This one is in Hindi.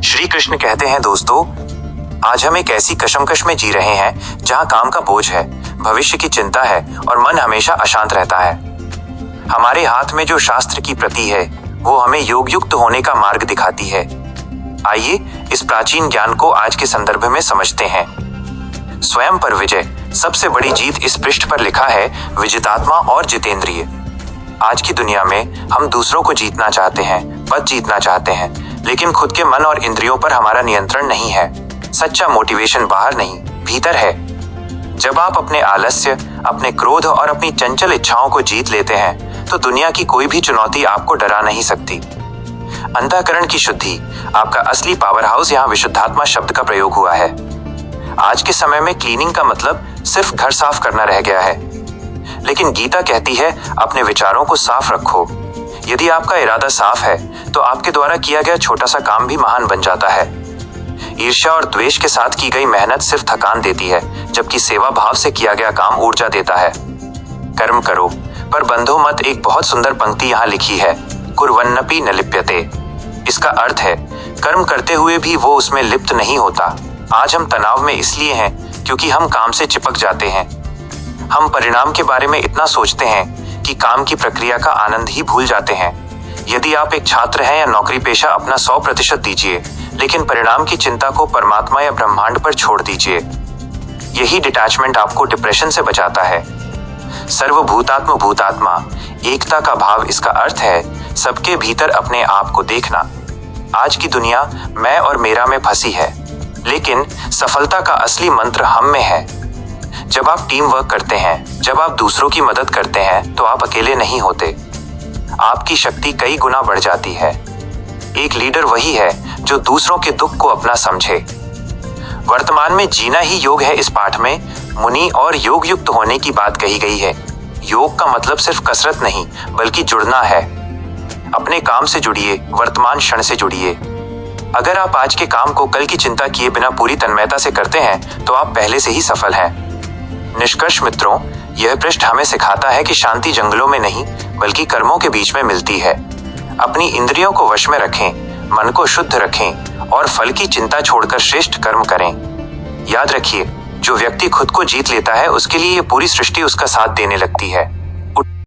श्री कृष्ण कहते हैं, दोस्तों, आज हम एक ऐसी कशमकश में जी रहे हैं जहां काम का बोझ है, भविष्य की चिंता है और मन हमेशा अशांत रहता है। हमारे हाथ में जो शास्त्र की प्रति है वो हमें योग युक्त होने का मार्ग दिखाती है। आइए इस प्राचीन ज्ञान को आज के संदर्भ में समझते हैं। स्वयं पर विजय, सबसे बड़ी जीत इस पृष्ठ पर लिखा है, विजितात्मा और जितेंद्रिय। आज की दुनिया में हम दूसरों को जीतना चाहते हैं, पद जीतना चाहते हैं, लेकिन खुद के मन और इंद्रियों पर हमारा नियंत्रण नहीं है। सच्चा मोटिवेशन बाहर नहीं, भीतर है। जब आप अपने आलस्य, अपने क्रोध और अपनी चंचल इच्छाओं को जीत लेते हैं तो दुनिया की कोई भी चुनौती आपको डरा नहीं सकती। अंतःकरण की शुद्धि, आपका असली पावर हाउस, यहाँ विशुद्धात्मा शब्द का प्रयोग हुआ है। आज के समय में क्लीनिंग का मतलब सिर्फ घर साफ करना रह गया है, लेकिन गीता कहती है अपने विचारों को साफ रखो। यदि आपका इरादा साफ है तो आपके द्वारा किया गया छोटा सा काम भी महान बन जाता है। ईर्ष्या और द्वेष के साथ की गई मेहनत सिर्फ थकान देती है, जबकि सेवा भाव से किया गया काम ऊर्जा देता है। कर्म करो पर बंधो मत, एक बहुत सुंदर पंक्ति यहाँ लिखी है, कुर्वन्नपि न लिप्यते। इसका अर्थ है कर्म करते हुए भी वो उसमें लिप्त नहीं होता। आज हम तनाव में इसलिए हैं क्योंकि हम काम से चिपक जाते हैं। हम परिणाम के बारे में इतना सोचते हैं कि काम की प्रक्रिया का आनंद ही भूल जाते हैं। यदि आप एक छात्र हैं या नौकरी पेशा, अपना 100% दीजिए, लेकिन परिणाम की चिंता को परमात्मा या ब्रह्मांड पर छोड़ दीजिए। यही डिटैचमेंट आपको डिप्रेशन से बचाता है। सर्वभूतात्म भूतात्मा, एकता का भाव, इसका अर्थ है सबके भीतर अपने आप को देखना। आज की दुनिया मैं और मेरा में फंसी है, लेकिन सफलता का असली मंत्र हम में है। जब आप टीम वर्क करते हैं, जब आप दूसरों की मदद करते हैं तो आप अकेले नहीं होते। आपकी शक्ति कई गुना बढ़ जाती है। एक लीडर वही है जो दूसरों के दुख को अपना समझे। वर्तमान में जीना ही योग है। इस पाठ में मुनि और योग युक्त होने की बात कही गई है। योग का मतलब सिर्फ कसरत नहीं, बल्कि जुड़ना है। अपने काम से जुड़िए, वर्तमान क्षण से जुड़िए। अगर आप आज के काम को कल की चिंता किए बिना पूरी तन्मयता से करते हैं तो आप पहले से ही सफल हैं। निष्कर्ष मित्रों, यह पृष्ठ हमें सिखाता है कि शांति जंगलों में नहीं बल्कि कर्मों के बीच में मिलती है। अपनी इंद्रियों को वश में रखें, मन को शुद्ध रखें और फल की चिंता छोड़कर श्रेष्ठ कर्म करें। याद रखिए, जो व्यक्ति खुद को जीत लेता है उसके लिए ये पूरी सृष्टि उसका साथ देने लगती है।